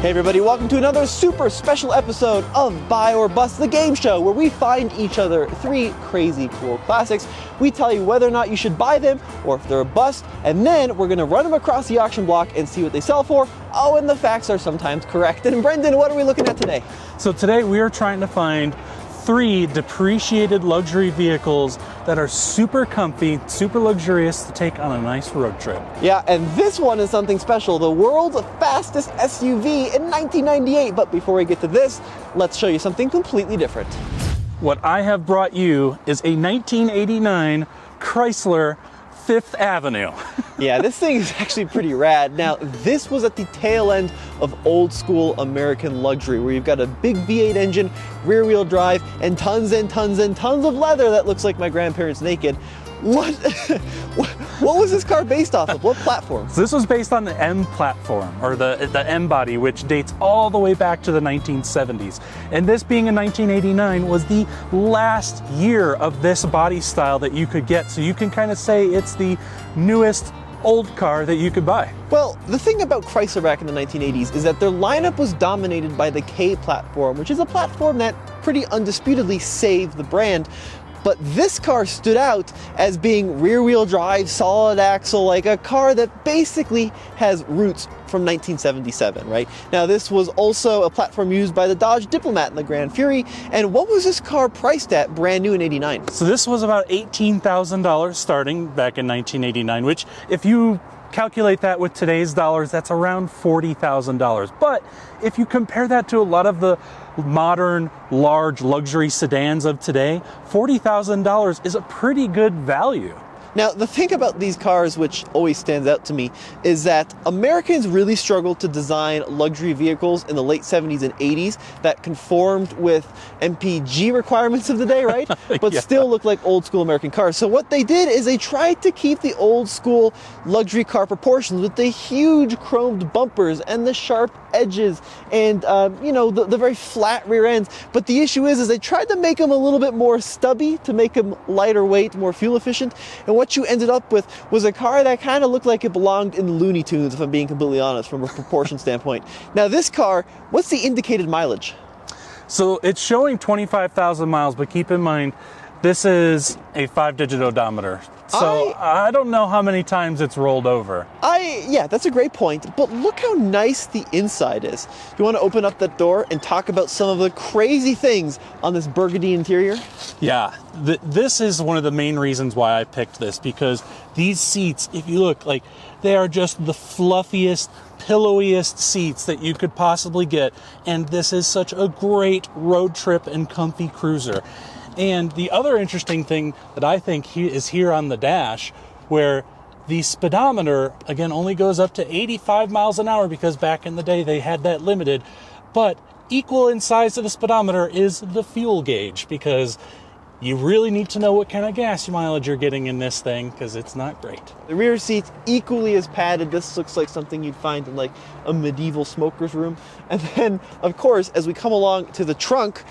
Hey everybody, welcome to another super special episode of Buy or Bust, the game show where we find each other three crazy cool classics. We tell you whether or not you should buy them or if they're a bust, and then we're gonna run them across the auction block and see what they sell for. Oh, and the facts are sometimes correct. And Brendan, what are we looking at today? So today we are trying to find three depreciated luxury vehicles that are super comfy, super luxurious to take on a nice road trip. Yeah, and this one is something special, the world's fastest SUV in 1998. But before we get to this, let's show you something completely different. What I have brought you is a 1989 Chrysler Fifth Avenue. Yeah, this thing is actually pretty rad. Now, this was at the tail end of old school American luxury, where you've got a big V8 engine, rear wheel drive, and tons of leather that looks like my grandparents naked. What was this car based off of? What platform? So this was based on the M platform, or the M body, which dates all the way back to the 1970s. And this being in 1989 was the last year of this body style that you could get. So you can kind of say it's the newest old car that you could buy. Well, the thing about Chrysler back in the 1980s is that their lineup was dominated by the K platform, which is a platform that pretty undisputedly saved the brand. But this car stood out as being rear-wheel drive, solid axle, like a car that basically has roots from 1977, right? Now, this was also a platform used by the Dodge Diplomat and the Grand Fury. And what was this car priced at brand new in '89? So this was about $18,000 starting back in 1989, which if you calculate that with today's dollars, that's around $40,000. But if you compare that to a lot of the modern, large luxury sedans of today, $40,000 is a pretty good value. Now, the thing about these cars, which always stands out to me, is that Americans really struggled to design luxury vehicles in the late 70s and 80s that conformed with MPG requirements of the day, right? But Yeah. still look like old school American cars. So what they did is they tried to keep the old school luxury car proportions with the huge chromed bumpers and the sharp edges and, the very flat rear ends. But the issue is they tried to make them a little bit more stubby to make them lighter weight, more fuel efficient. And what you ended up with was a car that kind of looked like it belonged in Looney Tunes, if I'm being completely honest, from a proportion standpoint. Now, this car, what's the indicated mileage? So it's showing 25,000 miles, but keep in mind, this is a 5-digit odometer. So I don't know how many times it's rolled over. Yeah, that's a great point. But look how nice the inside is. Do you want to open up that door and talk about some of the crazy things on this burgundy interior? Yeah, this is one of the main reasons why I picked this, because these seats, if you look, like, they are just the fluffiest, pillowiest seats that you could possibly get. And this is such a great road trip and comfy cruiser. And the other interesting thing that I think is here on the dash, where the speedometer, again, only goes up to 85 miles an hour, because back in the day they had that limited. But equal in size to the speedometer is the fuel gauge, because you really need to know what kind of gas mileage you're getting in this thing, because it's not great. The rear seat's equally as padded. This looks like something you'd find in like a medieval smoker's room. And then, of course, as we come along to the trunk,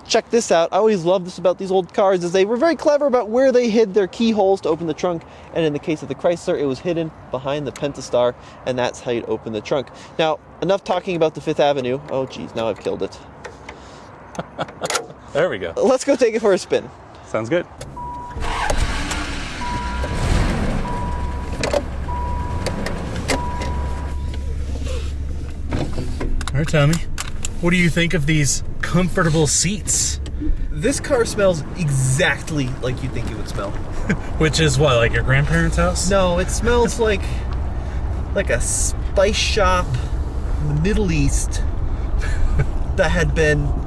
check this out. I always love this about these old cars, is they were very clever about where they hid their keyholes to open the trunk. And in the case of the Chrysler, it was hidden behind the Pentastar, and that's how you'd open the trunk. Now, enough talking about the Fifth Avenue. Oh geez, now I've killed it. There we go. Let's go take it for a spin. Sounds good. All right, Tommy, what do you think of these comfortable seats? This car smells exactly like you think it would smell. Which is what, like your grandparents' house? No, it smells like a spice shop in the Middle East that had been,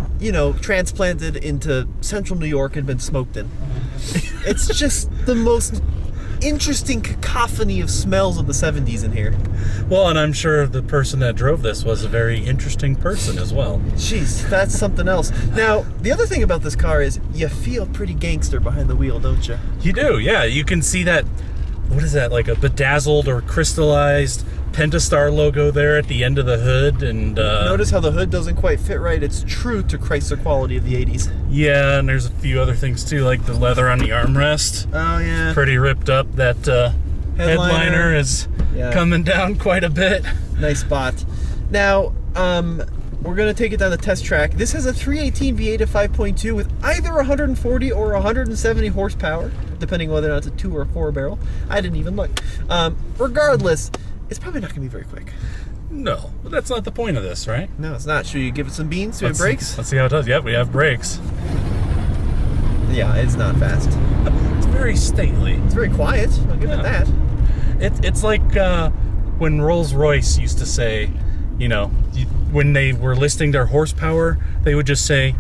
transplanted into central New York and been smoked in. It's just the most interesting cacophony of smells of the 70s in here. Well, and I'm sure the person that drove this was a very interesting person as well. Jeez, that's something else. Now, the other thing about this car is you feel pretty gangster behind the wheel, don't you? You do, yeah. You can see that, what is that, like a bedazzled or crystallized Pentastar logo there at the end of the hood. And notice how the hood doesn't quite fit right. It's true to Chrysler quality of the 80s. Yeah, and there's a few other things too, like the leather on the armrest. Oh yeah, pretty ripped up. That headliner is coming down quite a bit. Nice spot. Now, we're going to take it down the test track. This has a 318 V8 at 5.2 with either 140 or 170 horsepower, depending whether or not it's a 2 or a 4 barrel. I didn't even look. Regardless, it's probably not going to be very quick. No, but that's not the point of this, right? No, it's not. Should we give it some beans? Do we have brakes? Let's see how it does. Yep, we have brakes. Yeah, it's not fast. It's very stately. It's very quiet. I'll give it that. It's like when Rolls-Royce used to say, you know, when they were listing their horsepower, they would just say,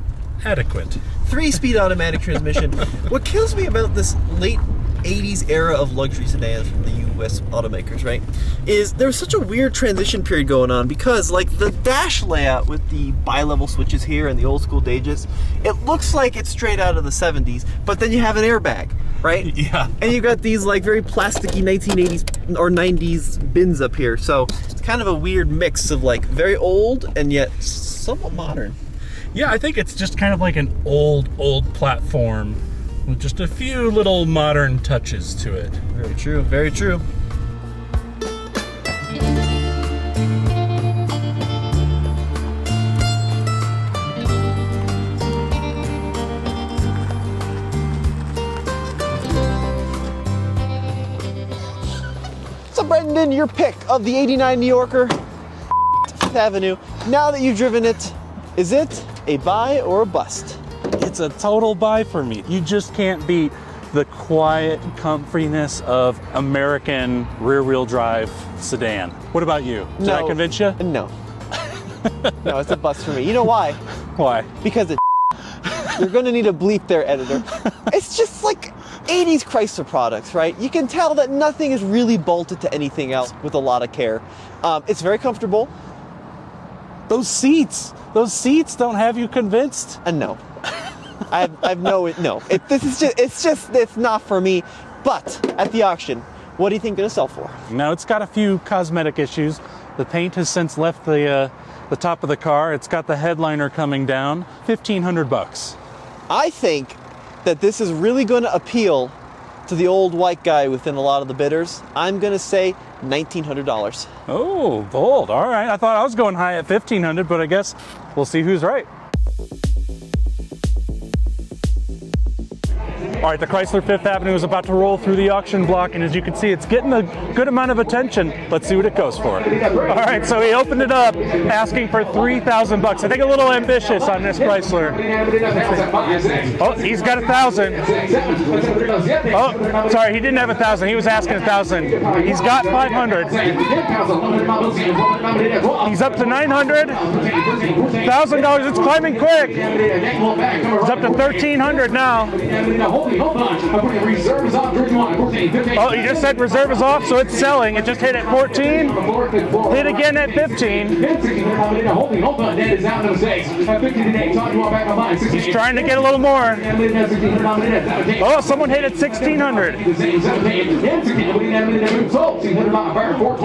adequate. 3-speed automatic transmission. What kills me about this late 80s era of luxury sedans from the US automakers, right, is there's such a weird transition period going on because, like, the dash layout with the bi-level switches here and the old school Dages, it looks like it's straight out of the 70s, but then you have an airbag, right? Yeah. And you got these, like, very plasticky 1980s or 90s bins up here, so it's kind of a weird mix of, like, very old and yet somewhat modern. Yeah, I think it's just kind of like an old platform with just a few little modern touches to it. Very true, very true. So Brendan, your pick of the 89 New Yorker, 5th Avenue. Now that you've driven it, is it a buy or a bust? It's a total buy for me. You just can't beat the quiet comfortiness of American rear-wheel drive sedan. What about you? Did I convince you? No. No, it's a bust for me. You know why? Why? Because it's you're going to need a bleep there, editor. It's just like 80s Chrysler products, right? You can tell that nothing is really bolted to anything else with a lot of care. It's very comfortable. Those seats don't have you convinced? No. I've no. It's not for me. But at the auction, what do you think it's gonna sell for? Now, it's got a few cosmetic issues. The paint has since left the top of the car. It's got the headliner coming down. $1,500. I think that this is really going to appeal to the old white guy within a lot of the bidders. I'm going to say $1,900. Oh, bold. All right. I thought I was going high at $1,500, but I guess we'll see who's right. All right, the Chrysler 5th Avenue is about to roll through the auction block, and as you can see, it's getting a good amount of attention. Let's see what it goes for. All right, so he opened it up, asking for $3,000. I think a little ambitious on this Chrysler. Oh, he's got 1,000. Oh, sorry, he didn't have 1,000. He was asking 1,000. He's got 500. He's up to 900. $1,000. It's climbing quick. He's up to 1,300 now. Oh, he just said reserve is off, so it's selling. It just hit at 14. Hit again at 15. He's trying to get a little more. Oh, someone hit at 1,600.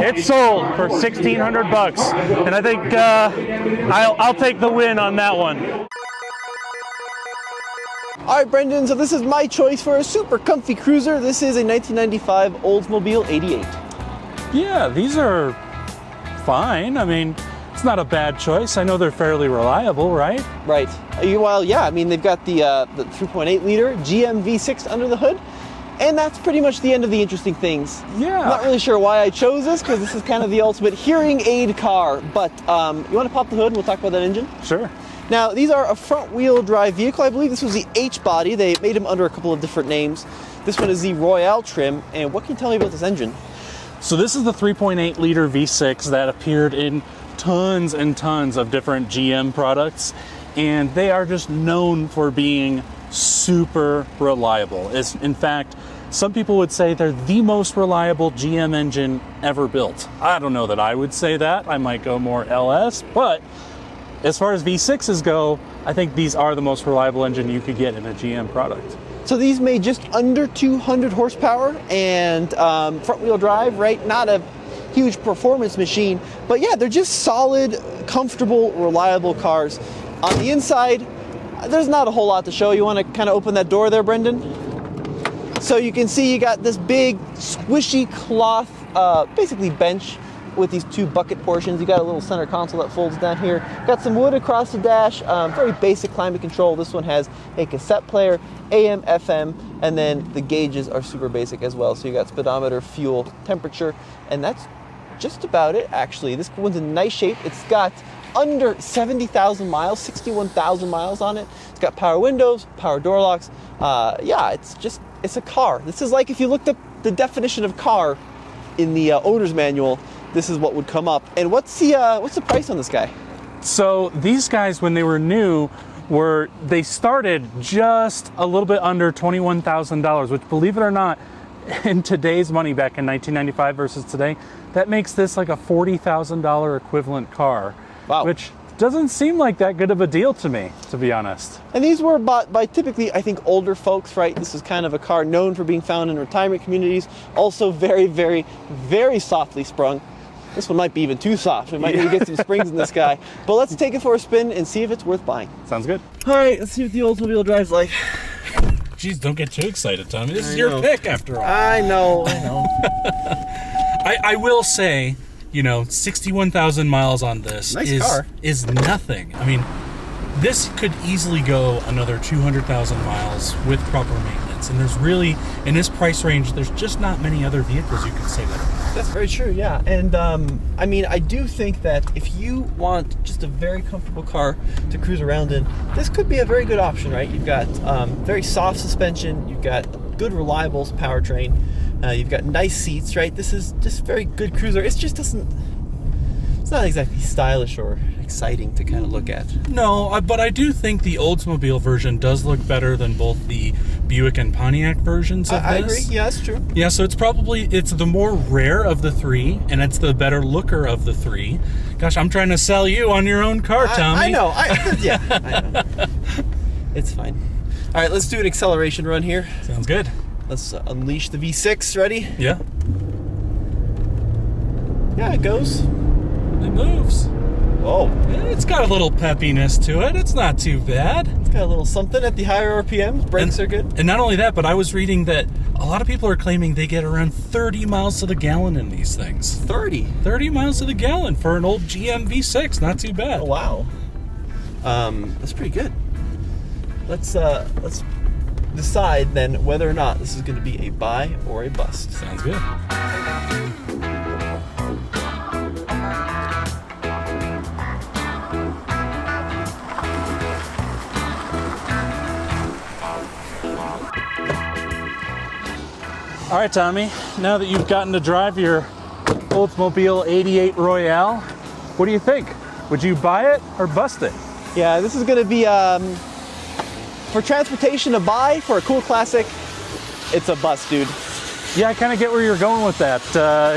It's sold for $1,600, and I think I'll take the win on that one. All right, Brendan, so this is my choice for a super comfy cruiser. This is a 1995 Oldsmobile 88. Yeah, these are fine. I mean, it's not a bad choice. I know they're fairly reliable, right? Right. Well, yeah, I mean, they've got the 3.8 liter GM V6 under the hood, and that's pretty much the end of the interesting things. Yeah. I'm not really sure why I chose this, because this is kind of the ultimate hearing aid car, but you want to pop the hood and we'll talk about that engine? Sure. Now, these are a front-wheel drive vehicle. I believe this was the H-body. They made them under a couple of different names. This one is the Royale trim. And what can you tell me about this engine? So this is the 3.8 liter V6 that appeared in tons and tons of different GM products. And they are just known for being super reliable. In fact, some people would say they're the most reliable GM engine ever built. I don't know that I would say that. I might go more LS, but as far as V6s go, I think these are the most reliable engine you could get in a GM product. So these made just under 200 horsepower and front-wheel drive, right? Not a huge performance machine, but yeah, they're just solid, comfortable, reliable cars. On the inside, there's not a whole lot to show. You want to kind of open that door there, Brendan? So you can see you got this big, squishy cloth, basically bench with these two bucket portions. You got a little center console that folds down here. Got some wood across the dash, very basic climate control. This one has a cassette player, AM, FM, and then the gauges are super basic as well. So you got speedometer, fuel, temperature, and that's just about it, actually. This one's in nice shape. It's got under 70,000 miles, 61,000 miles on it. It's got power windows, power door locks. Yeah, it's a car. This is like if you looked up the definition of car in the owner's manual, this is what would come up. And what's the price on this guy? So these guys, when they were new, they started just a little bit under $21,000, which, believe it or not, in today's money, back in 1995 versus today, that makes this like a $40,000 equivalent car. Wow. Which doesn't seem like that good of a deal to me, to be honest. And these were bought by typically, I think, older folks, right? This is kind of a car known for being found in retirement communities. Also very, very, very softly sprung. This one might be even too soft. We might need to get some springs in this guy. But let's take it for a spin and see if it's worth buying. Sounds good. All right, let's see what the Oldsmobile drives like. Jeez, don't get too excited, Tommy. This is your pick, after all. I know. I will say, 61,000 miles on this is nothing. I mean, this could easily go another 200,000 miles with proper maintenance. And there's really, in this price range, there's just not many other vehicles you can say that about. That's very true, yeah. And I mean, I do think that if you want just a very comfortable car to cruise around in, this could be a very good option, right? You've got very soft suspension, you've got good, reliable powertrain, you've got nice seats, right? This is just very good cruiser. It's not exactly stylish or exciting to kind of look at. No, but I do think the Oldsmobile version does look better than both the Buick and Pontiac versions of this. I agree. Yeah, that's true. Yeah, so it's the more rare of the three, and it's the better looker of the three. Gosh, I'm trying to sell you on your own car, Tommy. I know. I know. It's fine. All right, let's do an acceleration run here. Sounds good. Let's unleash the V6. Ready? Yeah. Yeah, it goes. It moves. Whoa. It's got a little peppiness to it. It's not too bad. It's got a little something at the higher RPMs. Brakes are good. And not only that, but I was reading that a lot of people are claiming they get around 30 miles to the gallon in these things. 30 miles to the gallon for an old GM V6. Not too bad. Oh, wow. That's pretty good. Let's decide then whether or not this is going to be a buy or a bust. Sounds good. All right, Tommy, now that you've gotten to drive your Oldsmobile 88 Royale, what do you think? Would you buy it or bust it? Yeah, this is going to be, for transportation, a buy. For a cool classic, it's a bust, dude. Yeah, I kind of get where you're going with that.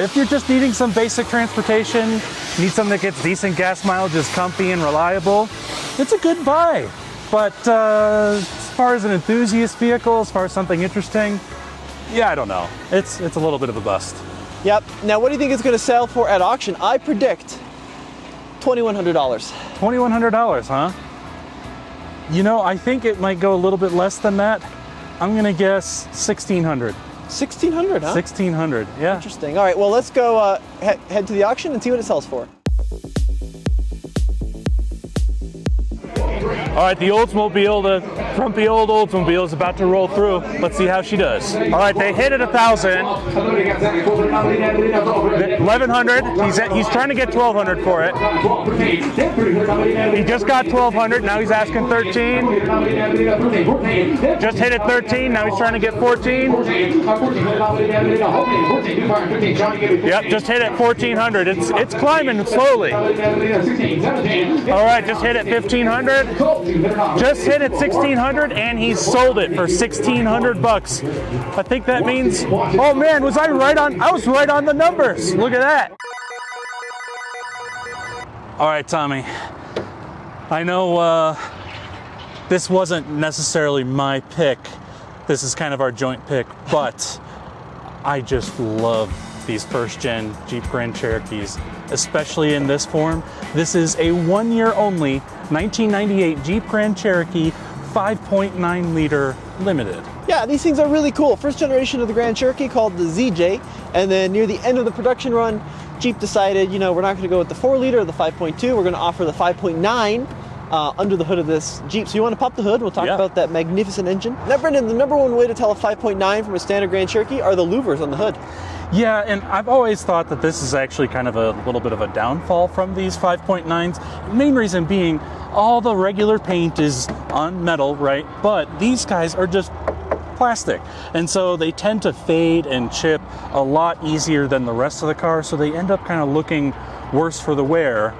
If you're just needing some basic transportation, need something that gets decent gas mileage, is comfy and reliable, it's a good buy. But as far as an enthusiast vehicle, as far as something interesting, yeah, I don't know. It's a little bit of a bust. Yep. Now, what do you think it's going to sell for at auction? I predict $2,100. $2,100, huh? I think it might go a little bit less than that. I'm going to guess $1,600. $1,600, huh? $1,600, yeah. Interesting. All right, well, let's go head to the auction and see what it sells for. All right, the Oldsmobile, the frumpy old Oldsmobile is about to roll through. Let's see how she does. All right, they hit at 1,000. 1,100. He's trying to get 1,200 for it. He just got 1,200. Now he's asking 13. Just hit at 13. Now he's trying to get 14. Yep, just hit at 1,400. It's climbing slowly. All right, just hit at 1,500. Just hit at 1,600, and he sold it for $1,600. I think that means, oh man, was I right on? I was right on the numbers. Look at that. All right, Tommy. I know this wasn't necessarily my pick. This is kind of our joint pick, but I just love these first-gen Jeep Grand Cherokees, especially in this form. This is a one-year only 1998 Jeep Grand Cherokee 5.9 liter limited. Yeah, these things are really cool. First generation of the Grand Cherokee called the ZJ, and then near the end of the production run, Jeep decided, we're not going to go with the 4-liter or the 5.2. We're going to offer the 5.9 under the hood of this Jeep. So you want to pop the hood? We'll talk about that magnificent engine. Now, Brendan, the number one way to tell a 5.9 from a standard Grand Cherokee are the louvers on the hood. Yeah, and I've always thought that this is actually kind of a little bit of a downfall from these 5.9s. The main reason being all the regular paint is on metal, right? But these guys are just plastic. And so they tend to fade and chip a lot easier than the rest of the car. So they end up kind of looking worse for the wear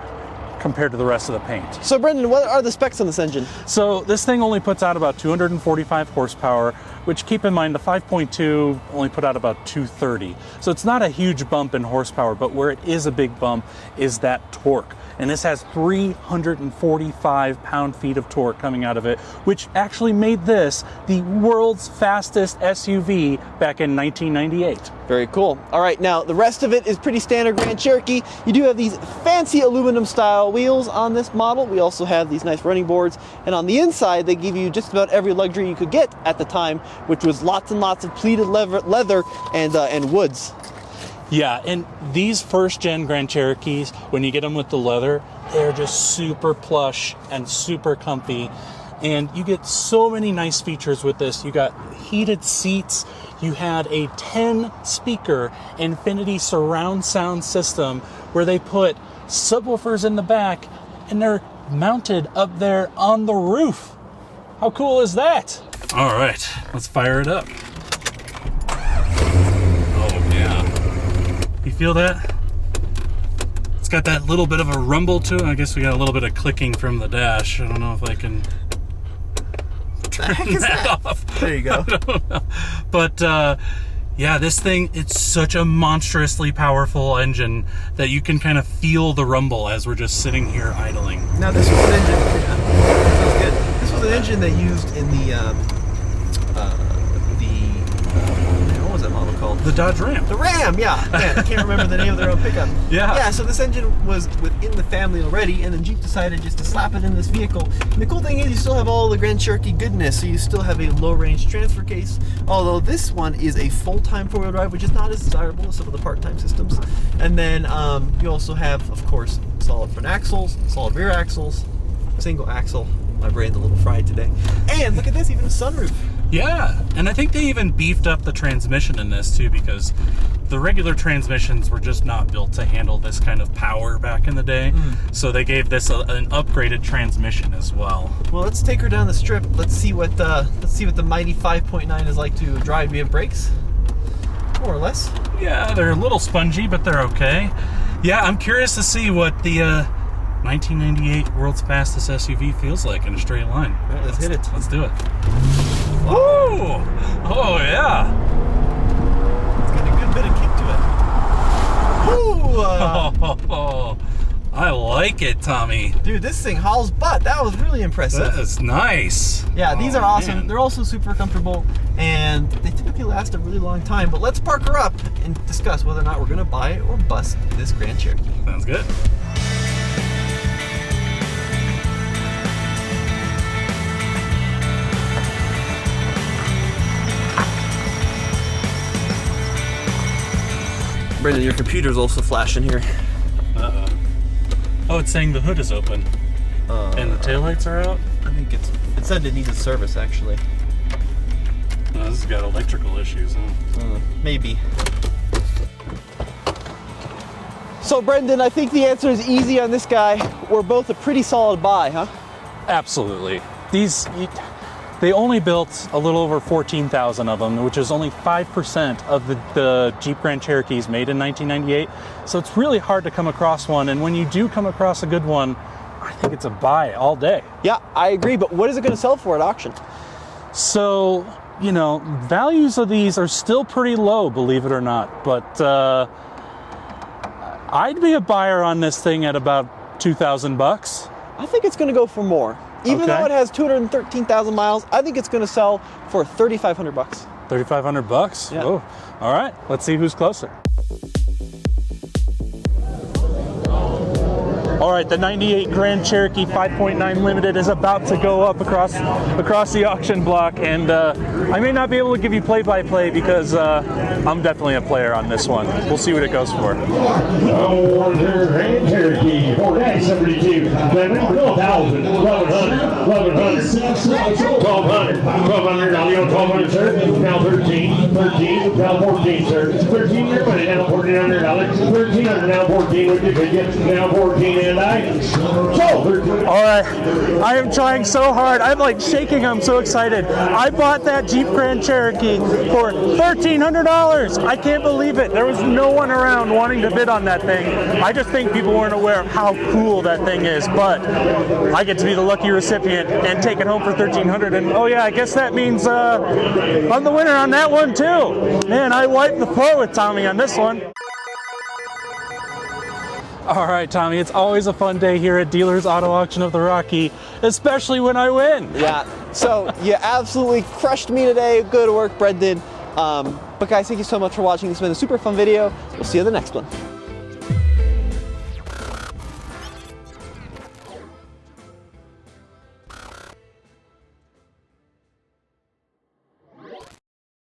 compared to the rest of the paint. So Brendan, what are the specs on this engine? So this thing only puts out about 245 horsepower, which, keep in mind, the 5.2 only put out about 230. So it's not a huge bump in horsepower, but where it is a big bump is that torque. And this has 345 pound-feet of torque coming out of it, which actually made this the world's fastest SUV back in 1998. Very cool. All right, now the rest of it is pretty standard Grand Cherokee. You do have these fancy aluminum style wheels on this model. We also have these nice running boards, and on the inside they give you just about every luxury you could get at the time, which was lots and lots of pleated leather and woods. Yeah, and these first-gen Grand Cherokees, when you get them with the leather, they're just super plush and super comfy. And you get so many nice features with this. You got heated seats. You had a 10-speaker Infinity surround sound system where they put subwoofers in the back, and they're mounted up there on the roof. How cool is that? All right, let's fire it up. You feel that? It's got that little bit of a rumble to it. I guess we got a little bit of clicking from the dash. I don't know if I can turn that off. There you go. I don't know. But yeah, this thing, it's such a monstrously powerful engine that you can kind of feel the rumble as we're just sitting here idling. Now this was an engine. Sounds good. This was an engine they used in what was that model called? The Dodge Ram. The Ram, yeah. Man, I can't remember the name of their own pickup. Yeah, so this engine was within the family already, and then Jeep decided just to slap it in this vehicle. And the cool thing is you still have all the Grand Cherokee goodness, so you still have a low-range transfer case, although this one is a full-time four-wheel drive, which is not as desirable as some of the part-time systems. And then you also have, of course, solid front axles, solid rear axles, single axle. My brain's a little fried today. And look at this, even a sunroof. Yeah, and I think they even beefed up the transmission in this too, because the regular transmissions were just not built to handle this kind of power back in the day. So they gave this an upgraded transmission as well. Well, let's take her down the strip. Let's see what the mighty 5.9 is like to drive. Do we have brakes? More or less. Yeah, they're a little spongy, but they're okay. Yeah, I'm curious to see what the 1998 world's fastest SUV feels like in a straight line. All right, let's hit it. Let's do it. Woo! Oh yeah! It's got a good bit of kick to it. Woo! I like it, Tommy. Dude, this thing hauls butt. That was really impressive. That is nice. Yeah, these are awesome. Man. They're also super comfortable, and they typically last a really long time. But let's park her up and discuss whether or not we're going to buy or bust this Grand Cherokee. Sounds good. Brendan, your computer's also flashing here. Uh-oh. Oh, it's saying the hood is open. And the taillights are out? I think it said it needed service, actually. Oh, this has got electrical issues, huh? Maybe. So, Brendan, I think the answer is easy on this guy. We're both a pretty solid buy, huh? Absolutely. They only built a little over 14,000 of them, which is only 5% of the Jeep Grand Cherokees made in 1998. So it's really hard to come across one. And when you do come across a good one, I think it's a buy all day. Yeah, I agree. But what is it going to sell for at auction? So, values of these are still pretty low, believe it or not. But I'd be a buyer on this thing at about $2,000. I think it's going to go for more. Even though it has 213,000 miles, I think it's going to sell for $3,500. $3,500? Yeah. Oh, all right. Let's see who's closer. All right, the 98 Grand Cherokee 5.9 Limited is about to go up across the auction block, and I may not be able to give you play-by-play because I'm definitely a player on this one. We'll see what it goes for. Grand Cherokee, 472, 1,000, 1,100, 1,200, 1,200, now you 1,200, sir, now 13, now 14, sir, 13, your money, now $1,400, 1,300, now 14, what did you get, now 14, and so 13. All right, I am trying so hard. I'm like shaking. I'm so excited. I bought that Jeep Grand Cherokee for $1,300. I can't believe it. There was no one around wanting to bid on that thing. I just think people weren't aware of how cool that thing is, but I get to be the lucky recipient and take it home for $1,300. And oh yeah, I guess that means I'm the winner on that one too. Man, I wiped the floor with Tommy on this one. All right, Tommy, it's always a fun day here at Dealers Auto Auction of the Rocky, especially when I win. Yeah, so you absolutely crushed me today. Good work, Brendan. But guys, thank you so much for watching. It's been a super fun video. We'll see you in the next one.